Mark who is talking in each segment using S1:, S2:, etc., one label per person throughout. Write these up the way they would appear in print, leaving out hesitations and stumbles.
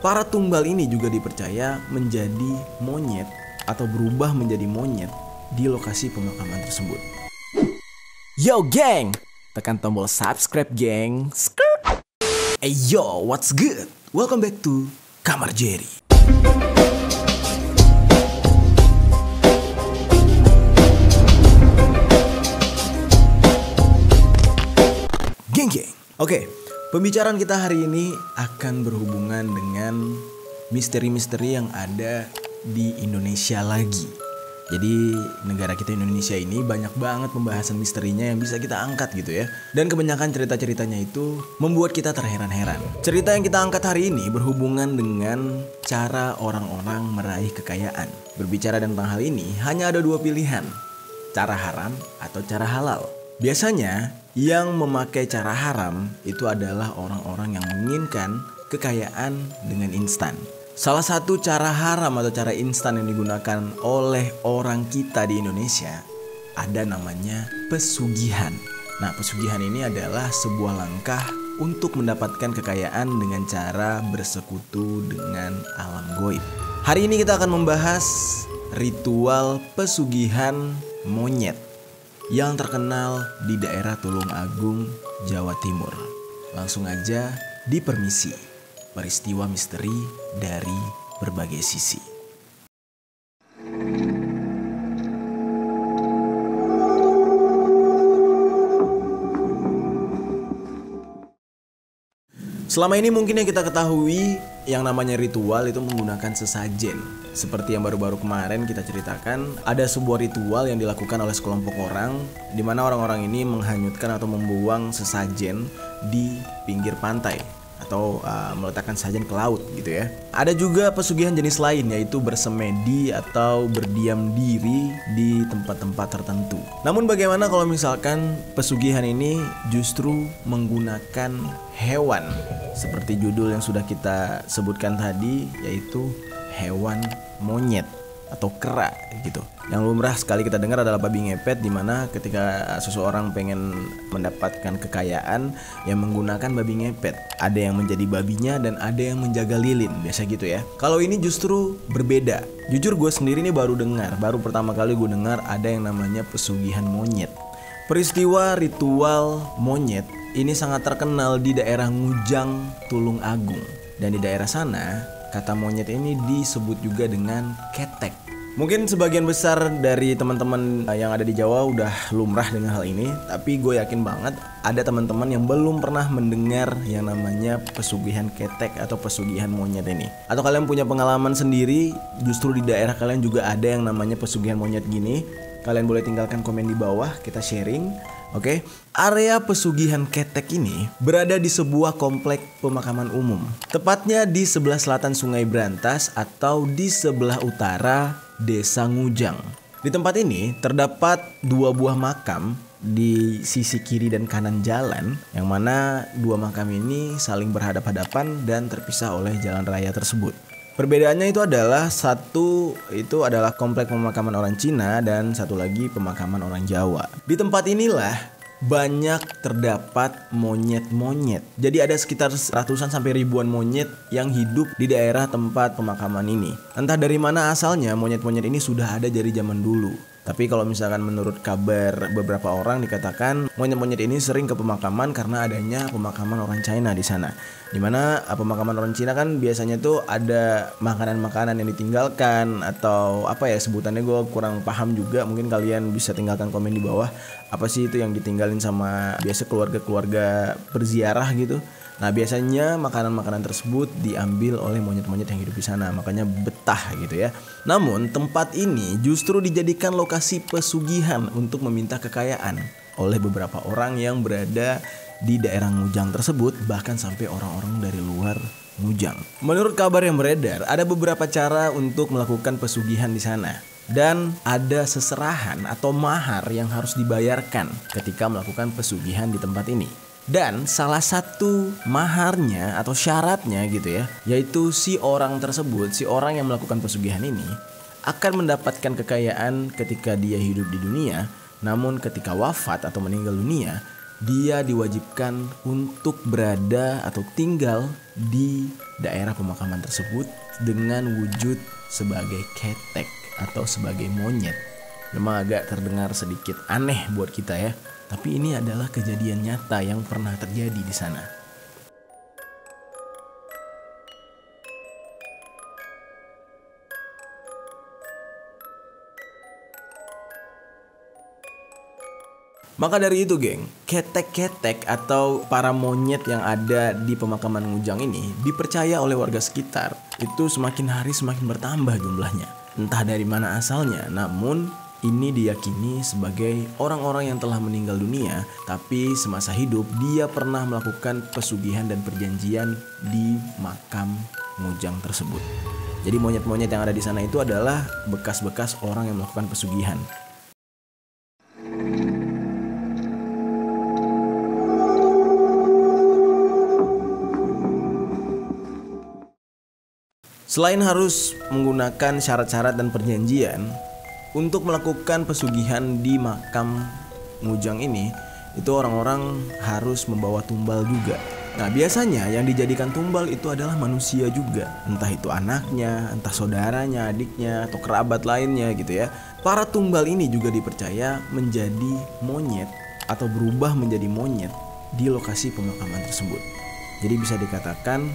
S1: Para tumbal ini juga dipercaya menjadi monyet atau berubah menjadi monyet di lokasi pemakaman tersebut. Yo geng, tekan tombol subscribe geng. Hey yo, what's good? Welcome back to Kamar Jerry. Geng. Oke, pembicaraan kita hari ini akan berhubungan dengan misteri-misteri yang ada di Indonesia lagi. Jadi negara kita Indonesia ini banyak banget pembahasan misterinya yang bisa kita angkat gitu ya. Dan kebanyakan cerita-ceritanya itu membuat kita terheran-heran. Cerita yang kita angkat hari ini berhubungan dengan cara orang-orang meraih kekayaan. Berbicara tentang hal ini hanya ada dua pilihan, cara haram atau cara halal. Biasanya yang memakai cara haram itu adalah orang-orang yang menginginkan kekayaan dengan instan. Salah satu cara haram atau cara instan yang digunakan oleh orang kita di Indonesia ada namanya pesugihan. Nah, pesugihan ini adalah sebuah langkah untuk mendapatkan kekayaan dengan cara bersekutu dengan alam goib. Hari ini kita akan membahas ritual pesugihan monyet yang terkenal di daerah Tulung Agung, Jawa Timur. Langsung aja dipermisi, peristiwa misteri dari berbagai sisi. Selama ini mungkin yang kita ketahui yang namanya ritual itu menggunakan sesajen. Seperti yang baru-baru kemarin kita ceritakan, ada sebuah ritual yang dilakukan oleh sekelompok orang di mana orang-orang ini menghanyutkan atau membuang sesajen di pinggir pantai atau meletakkan sesajen ke laut gitu ya. Ada juga pesugihan jenis lain yaitu bersemedi atau berdiam diri di tempat-tempat tertentu. Namun bagaimana kalau misalkan pesugihan ini justru menggunakan hewan seperti judul yang sudah kita sebutkan tadi, yaitu hewan monyet atau kera gitu. Yang lumrah sekali kita dengar adalah babi ngepet, di mana ketika seseorang pengen mendapatkan kekayaan yang menggunakan babi ngepet. Ada yang menjadi babinya dan ada yang menjaga lilin, biasa gitu ya. Kalau ini justru berbeda. Jujur gue sendiri nih baru pertama kali gue dengar ada yang namanya pesugihan monyet. Peristiwa ritual monyet ini sangat terkenal di daerah Ngujang, Tulung Agung. Dan di daerah sana kata monyet ini disebut juga dengan ketek. Mungkin sebagian besar dari teman-teman yang ada di Jawa udah lumrah dengan hal ini, tapi gue yakin banget ada teman-teman yang belum pernah mendengar yang namanya pesugihan ketek atau pesugihan monyet ini. Atau kalian punya pengalaman sendiri, justru di daerah kalian juga ada yang namanya pesugihan monyet gini. Kalian boleh tinggalkan komen di bawah, kita sharing. Oke, area pesugihan ketek ini berada di sebuah komplek pemakaman umum. Tepatnya di sebelah selatan Sungai Brantas atau di sebelah utara Desa Ngujang. Di tempat ini terdapat dua buah makam di sisi kiri dan kanan jalan, yang mana dua makam ini saling berhadap-hadapan dan terpisah oleh jalan raya tersebut. Perbedaannya itu adalah satu itu adalah komplek pemakaman orang Cina dan satu lagi pemakaman orang Jawa. Di tempat inilah banyak terdapat monyet-monyet. Jadi ada sekitar ratusan sampai ribuan monyet yang hidup di daerah tempat pemakaman ini. Entah dari mana asalnya monyet-monyet ini sudah ada dari zaman dulu. Tapi kalau misalkan menurut kabar beberapa orang dikatakan monyet-monyet ini sering ke pemakaman karena adanya pemakaman orang China di sana. Dimana pemakaman orang Cina kan biasanya tuh ada makanan-makanan yang ditinggalkan atau apa ya sebutannya, gue kurang paham juga. Mungkin kalian bisa tinggalkan komen di bawah apa sih itu yang ditinggalin sama biasa keluarga-keluarga berziarah gitu. Nah biasanya makanan-makanan tersebut diambil oleh monyet-monyet yang hidup di sana, makanya betah gitu ya. Namun tempat ini justru dijadikan lokasi pesugihan untuk meminta kekayaan oleh beberapa orang yang berada di daerah Ngujang tersebut, bahkan sampai orang-orang dari luar Ngujang. Menurut kabar yang beredar, ada beberapa cara untuk melakukan pesugihan di sana. Dan ada seserahan atau mahar yang harus dibayarkan ketika melakukan pesugihan di tempat ini. Dan salah satu maharnya atau syaratnya gitu ya, yaitu si orang tersebut, si orang yang melakukan pesugihan ini akan mendapatkan kekayaan ketika dia hidup di dunia. Namun ketika wafat atau meninggal dunia, dia diwajibkan untuk berada atau tinggal di daerah pemakaman tersebut dengan wujud sebagai ketek atau sebagai monyet. Memang agak terdengar sedikit aneh buat kita ya, tapi ini adalah kejadian nyata yang pernah terjadi di sana. Maka dari itu geng, ketek-ketek atau para monyet yang ada di pemakaman Ngujang ini dipercaya oleh warga sekitar itu semakin hari semakin bertambah jumlahnya. Entah dari mana asalnya, namun ini diyakini sebagai orang-orang yang telah meninggal dunia, tapi semasa hidup dia pernah melakukan pesugihan dan perjanjian di makam Ngujang tersebut. Jadi monyet-monyet yang ada di sana itu adalah bekas-bekas orang yang melakukan pesugihan. Selain harus menggunakan syarat-syarat dan perjanjian untuk melakukan pesugihan di makam Ngujang ini, itu orang-orang harus membawa tumbal juga. Nah, biasanya yang dijadikan tumbal itu adalah manusia juga, entah itu anaknya, entah saudaranya, adiknya, atau kerabat lainnya gitu ya. Para tumbal ini juga dipercaya menjadi monyet atau berubah menjadi monyet di lokasi pemakaman tersebut. Jadi bisa dikatakan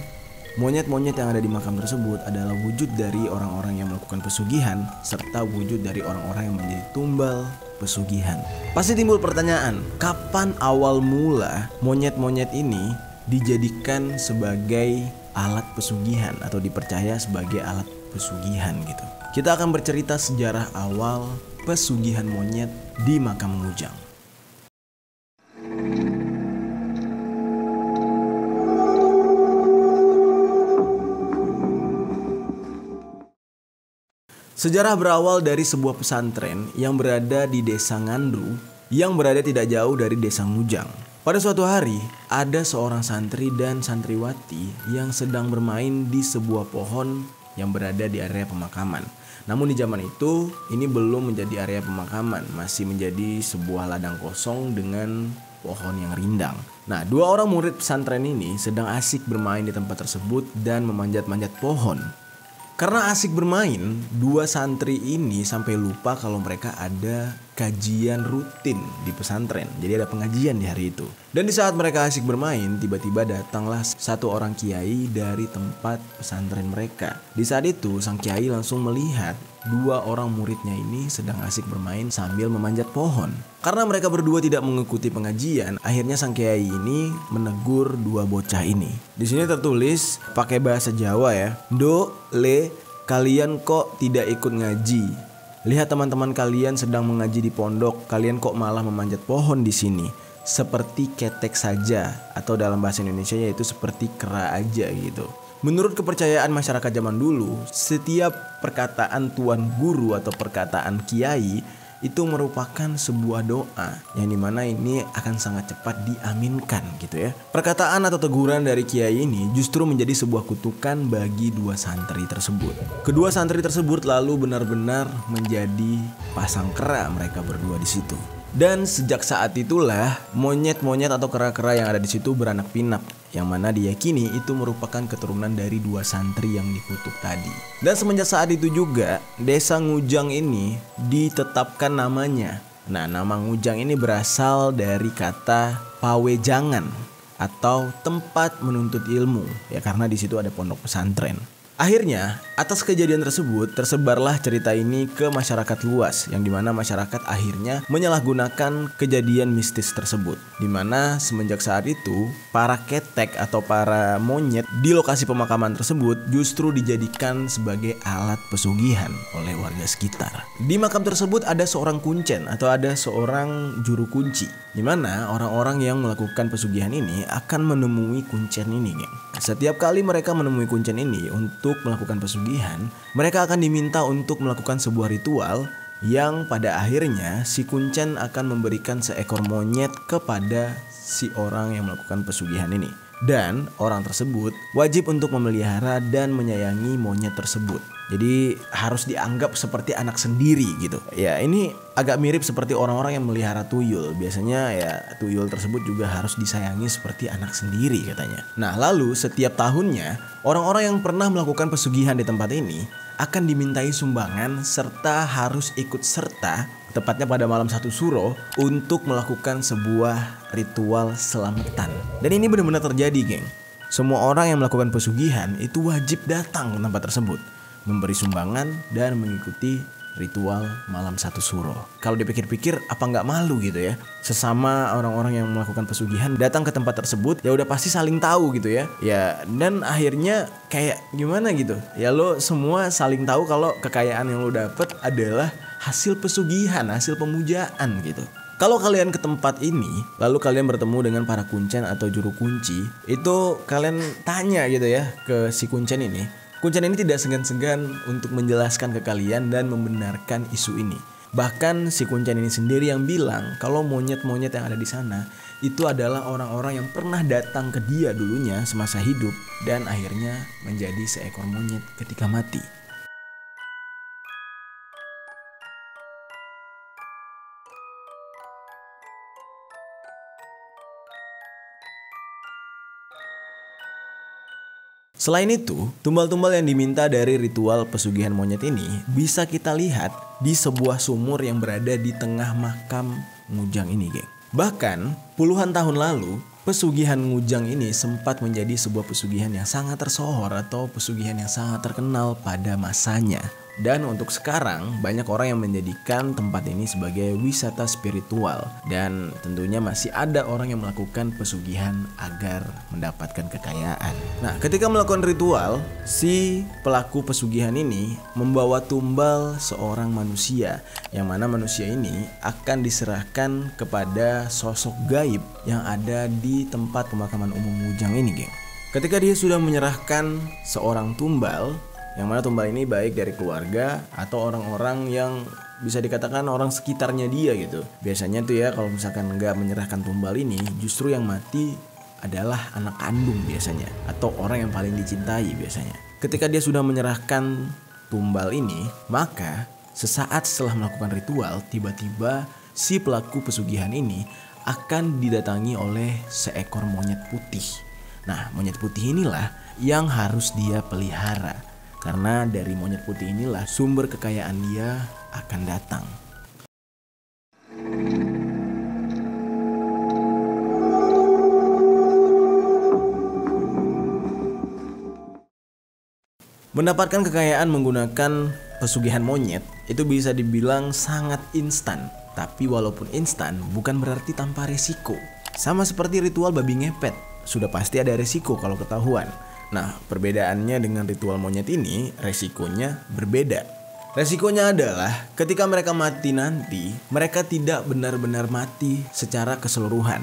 S1: monyet-monyet yang ada di makam tersebut adalah wujud dari orang-orang yang melakukan pesugihan serta wujud dari orang-orang yang menjadi tumbal pesugihan. Pasti timbul pertanyaan, kapan awal mula monyet-monyet ini dijadikan sebagai alat pesugihan atau dipercaya sebagai alat pesugihan gitu. Kita akan bercerita sejarah awal pesugihan monyet di makam Ngujang. Sejarah berawal dari sebuah pesantren yang berada di desa Ngandru yang berada tidak jauh dari desa Ngujang. Pada suatu hari, ada seorang santri dan santriwati yang sedang bermain di sebuah pohon yang berada di area pemakaman. Namun di zaman itu, ini belum menjadi area pemakaman, masih menjadi sebuah ladang kosong dengan pohon yang rindang. Nah, dua orang murid pesantren ini sedang asik bermain di tempat tersebut dan memanjat-manjat pohon. Karena asik bermain, dua santri ini sampai lupa kalau mereka ada kajian rutin di pesantren. Jadi ada pengajian di hari itu. Dan di saat mereka asik bermain, tiba-tiba datanglah satu orang kiai dari tempat pesantren mereka. Di saat itu, sang kiai langsung melihat dua orang muridnya ini sedang asik bermain sambil memanjat pohon. Karena mereka berdua tidak mengikuti pengajian, akhirnya sang kiai ini menegur dua bocah ini. Di sini tertulis pakai bahasa Jawa ya. Do, le, kalian kok tidak ikut ngaji? Lihat teman-teman kalian sedang mengaji di pondok, kalian kok malah memanjat pohon di sini. Seperti ketek saja, atau dalam bahasa Indonesia yaitu seperti kera aja gitu. Menurut kepercayaan masyarakat zaman dulu, setiap perkataan tuan guru atau perkataan kiai itu merupakan sebuah doa yang dimana ini akan sangat cepat diaminkan gitu ya. Perkataan atau teguran dari kiai ini justru menjadi sebuah kutukan bagi dua santri tersebut. Kedua santri tersebut lalu benar-benar menjadi pasang kera mereka berdua di situ. Dan sejak saat itulah monyet-monyet atau kera-kera yang ada di situ beranak pinak, yang mana diyakini itu merupakan keturunan dari dua santri yang dikutuk tadi. Dan semenjak saat itu juga desa Ngujang ini ditetapkan namanya. Nah, nama Ngujang ini berasal dari kata pawejangan atau tempat menuntut ilmu, ya karena di situ ada pondok pesantren. Akhirnya, atas kejadian tersebut tersebarlah cerita ini ke masyarakat luas, yang dimana masyarakat akhirnya menyalahgunakan kejadian mistis tersebut. Dimana semenjak saat itu, para ketek atau para monyet di lokasi pemakaman tersebut justru dijadikan sebagai alat pesugihan oleh warga sekitar. Di makam tersebut ada seorang kuncen atau ada seorang juru kunci, dimana orang-orang yang melakukan pesugihan ini akan menemui kuncen ini, geng. Setiap kali mereka menemui kuncen ini untuk melakukan pesugihan, mereka akan diminta untuk melakukan sebuah ritual yang pada akhirnya si kuncen akan memberikan seekor monyet kepada si orang yang melakukan pesugihan ini. Dan orang tersebut wajib untuk memelihara dan menyayangi monyet tersebut. Jadi harus dianggap seperti anak sendiri gitu. Ya ini agak mirip seperti orang-orang yang melihara tuyul. Biasanya ya tuyul tersebut juga harus disayangi seperti anak sendiri katanya. Nah lalu setiap tahunnya orang-orang yang pernah melakukan pesugihan di tempat ini akan dimintai sumbangan serta harus ikut serta tepatnya pada malam 1 Suro untuk melakukan sebuah ritual selamatan. Dan ini benar-benar terjadi, geng. Semua orang yang melakukan pesugihan itu wajib datang ke tempat tersebut, memberi sumbangan dan mengikuti ritual malam 1 Suro. Kalau dipikir-pikir apa nggak malu gitu ya, sesama orang-orang yang melakukan pesugihan datang ke tempat tersebut, ya udah pasti saling tahu gitu ya. Ya dan akhirnya kayak gimana gitu, ya lo semua saling tahu kalau kekayaan yang lo dapet adalah hasil pesugihan, hasil pemujaan gitu. Kalau kalian ke tempat ini, lalu kalian bertemu dengan para kuncen atau juru kunci, itu kalian tanya gitu ya ke si kuncen ini. Kuncen ini tidak segan-segan untuk menjelaskan ke kalian dan membenarkan isu ini. Bahkan si kuncen ini sendiri yang bilang kalau monyet-monyet yang ada di sana itu adalah orang-orang yang pernah datang ke dia dulunya semasa hidup dan akhirnya menjadi seekor monyet ketika mati. Selain itu, tumbal-tumbal yang diminta dari ritual pesugihan monyet ini bisa kita lihat di sebuah sumur yang berada di tengah makam Ngujang ini, geng. Bahkan, puluhan tahun lalu, pesugihan Ngujang ini sempat menjadi sebuah pesugihan yang sangat tersohor atau pesugihan yang sangat terkenal pada masanya. Dan untuk sekarang banyak orang yang menjadikan tempat ini sebagai wisata spiritual. Dan tentunya masih ada orang yang melakukan pesugihan agar mendapatkan kekayaan. Nah ketika melakukan ritual, si pelaku pesugihan ini membawa tumbal seorang manusia, yang mana manusia ini akan diserahkan kepada sosok gaib yang ada di tempat pemakaman umum Ngujang ini, geng. Ketika dia sudah menyerahkan seorang tumbal, yang mana tumbal ini baik dari keluarga atau orang-orang yang bisa dikatakan orang sekitarnya dia gitu. Biasanya tuh ya kalau misalkan nggak menyerahkan tumbal ini, justru yang mati adalah anak kandung biasanya, atau orang yang paling dicintai biasanya. Ketika dia sudah menyerahkan tumbal ini, maka sesaat setelah melakukan ritual, tiba-tiba si pelaku pesugihan ini akan didatangi oleh seekor monyet putih. Nah monyet putih inilah yang harus dia pelihara. Karena dari monyet putih inilah sumber kekayaan dia akan datang. Mendapatkan kekayaan menggunakan pesugihan monyet itu bisa dibilang sangat instan. Tapi walaupun instan bukan berarti tanpa resiko. Sama seperti ritual babi ngepet, sudah pasti ada resiko kalau ketahuan. Nah, perbedaannya dengan ritual monyet ini, resikonya berbeda. Resikonya adalah ketika mereka mati nanti, mereka tidak benar-benar mati secara keseluruhan.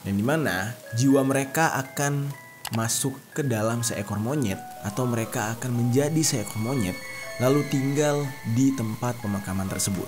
S1: Dan dimana jiwa mereka akan masuk ke dalam seekor monyet, atau mereka akan menjadi seekor monyet, lalu tinggal di tempat pemakaman tersebut.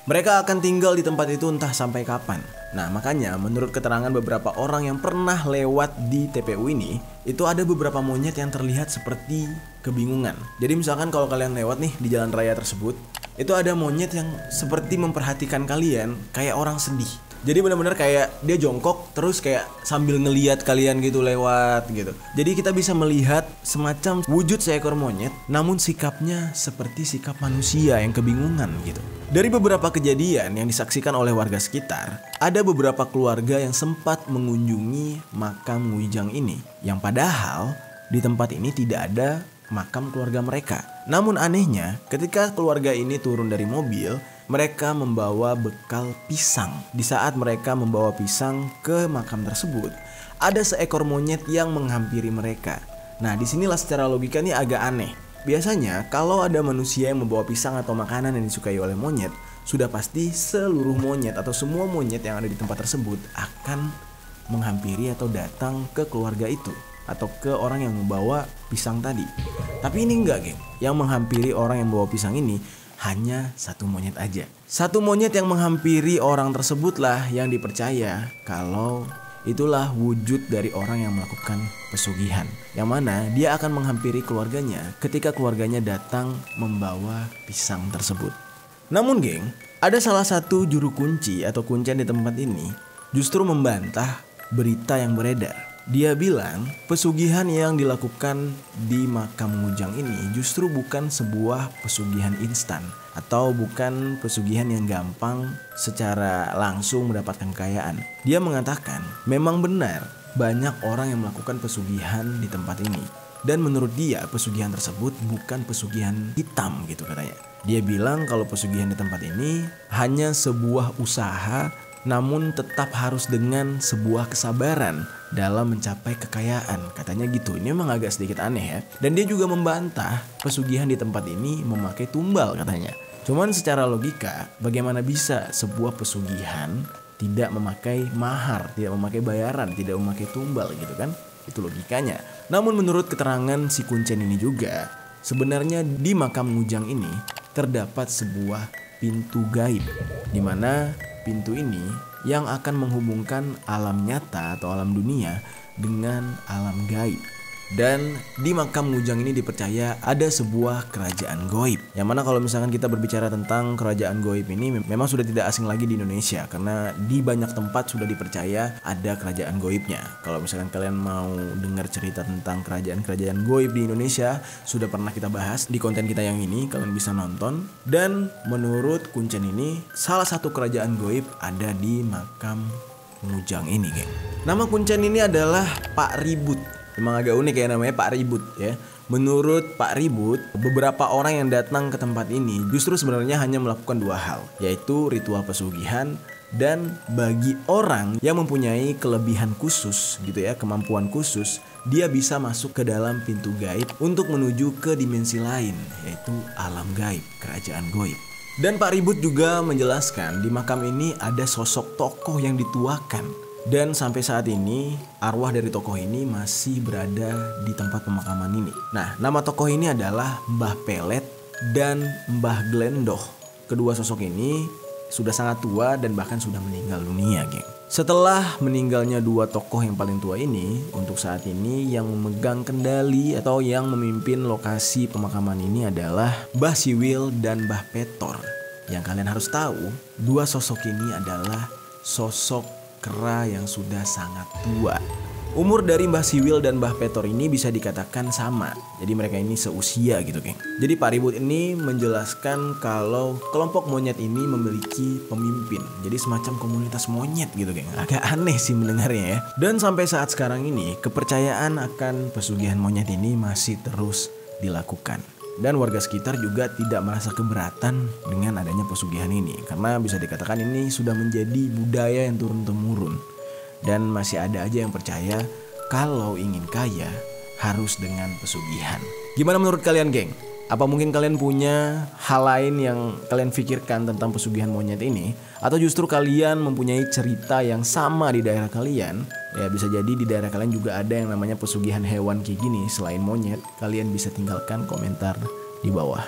S1: Mereka akan tinggal di tempat itu entah sampai kapan. Nah makanya menurut keterangan beberapa orang yang pernah lewat di TPU ini, itu ada beberapa monyet yang terlihat seperti kebingungan. Jadi misalkan kalau kalian lewat nih di jalan raya tersebut, itu ada monyet yang seperti memperhatikan kalian kayak orang sedih. Jadi benar-benar kayak dia jongkok terus kayak sambil ngeliat kalian gitu lewat gitu. Jadi kita bisa melihat semacam wujud seekor monyet, namun sikapnya seperti sikap manusia yang kebingungan gitu. Dari beberapa kejadian yang disaksikan oleh warga sekitar, ada beberapa keluarga yang sempat mengunjungi makam Ngujang ini, yang padahal di tempat ini tidak ada makam keluarga mereka. Namun anehnya, ketika keluarga ini turun dari mobil, mereka membawa bekal pisang. Di saat mereka membawa pisang ke makam tersebut, ada seekor monyet yang menghampiri mereka. Nah, disinilah secara logika ini agak aneh. Biasanya kalau ada manusia yang membawa pisang atau makanan yang disukai oleh monyet, sudah pasti seluruh monyet atau semua monyet yang ada di tempat tersebut akan menghampiri atau datang ke keluarga itu atau ke orang yang membawa pisang tadi. Tapi ini enggak, geng. Yang menghampiri orang yang membawa pisang ini hanya satu monyet aja. Satu monyet yang menghampiri orang tersebutlah yang dipercaya kalau itulah wujud dari orang yang melakukan pesugihan, yang mana dia akan menghampiri keluarganya ketika keluarganya datang membawa pisang tersebut. Namun geng, ada salah satu juru kunci atau kuncen di tempat ini justru membantah berita yang beredar. Dia bilang pesugihan yang dilakukan di makam Ngujang ini justru bukan sebuah pesugihan instan atau bukan pesugihan yang gampang secara langsung mendapatkan kekayaan. Dia mengatakan memang benar banyak orang yang melakukan pesugihan di tempat ini. Dan menurut dia pesugihan tersebut bukan pesugihan hitam gitu katanya. Dia bilang kalau pesugihan di tempat ini hanya sebuah usaha, namun tetap harus dengan sebuah kesabaran dalam mencapai kekayaan. Katanya gitu. Ini memang agak sedikit aneh ya. Dan dia juga membantah pesugihan di tempat ini memakai tumbal katanya. Cuman secara logika, bagaimana bisa sebuah pesugihan tidak memakai mahar, tidak memakai bayaran, tidak memakai tumbal gitu kan? Itu logikanya. Namun menurut keterangan si kuncen ini juga, sebenarnya di makam Ngujang ini terdapat sebuah pintu gaib, di mana pintu ini yang akan menghubungkan alam nyata atau alam dunia dengan alam gaib. Dan di makam Ngujang ini dipercaya ada sebuah kerajaan goib, yang mana kalau misalkan kita berbicara tentang kerajaan goib ini memang sudah tidak asing lagi di Indonesia, karena di banyak tempat sudah dipercaya ada kerajaan goibnya. Kalau misalkan kalian mau dengar cerita tentang kerajaan-kerajaan goib di Indonesia, sudah pernah kita bahas di konten kita yang ini, kalian bisa nonton. Dan menurut kuncen ini, salah satu kerajaan goib ada di makam Ngujang ini geng. Nama kuncen ini adalah Pak Ribut. Memang agak unik ya namanya Pak Ribut ya. Menurut Pak Ribut, beberapa orang yang datang ke tempat ini justru sebenarnya hanya melakukan dua hal, yaitu ritual pesugihan. Dan bagi orang yang mempunyai kelebihan khusus gitu ya, kemampuan khusus, dia bisa masuk ke dalam pintu gaib untuk menuju ke dimensi lain, yaitu alam gaib, kerajaan goib. Dan Pak Ribut juga menjelaskan di makam ini ada sosok tokoh yang dituakan. Dan sampai saat ini arwah dari tokoh ini masih berada di tempat pemakaman ini. Nah, nama tokoh ini adalah Mbah Pelet dan Mbah Glendoh. Kedua sosok ini sudah sangat tua dan bahkan sudah meninggal dunia, geng. Setelah meninggalnya dua tokoh yang paling tua ini, untuk saat ini yang memegang kendali atau yang memimpin lokasi pemakaman ini adalah Mbah Siwil dan Mbah Petor. Yang kalian harus tahu, dua sosok ini adalah sosok kera yang sudah sangat tua. Umur dari Mbah Siwil dan Mbah Petor ini bisa dikatakan sama. Jadi mereka ini seusia gitu geng. Jadi Pak Ribut ini menjelaskan kalau kelompok monyet ini memiliki pemimpin. Jadi semacam komunitas monyet gitu geng. Agak aneh sih mendengarnya ya. Dan sampai saat sekarang ini kepercayaan akan pesugihan monyet ini masih terus dilakukan. Dan warga sekitar juga tidak merasa keberatan dengan adanya pesugihan ini, karena bisa dikatakan ini sudah menjadi budaya yang turun-temurun. Dan masih ada aja yang percaya kalau ingin kaya harus dengan pesugihan. Gimana menurut kalian geng? Apa mungkin kalian punya hal lain yang kalian pikirkan tentang pesugihan monyet ini? Atau justru kalian mempunyai cerita yang sama di daerah kalian? Ya bisa jadi di daerah kalian juga ada yang namanya pesugihan hewan kayak gini selain monyet. Kalian bisa tinggalkan komentar di bawah.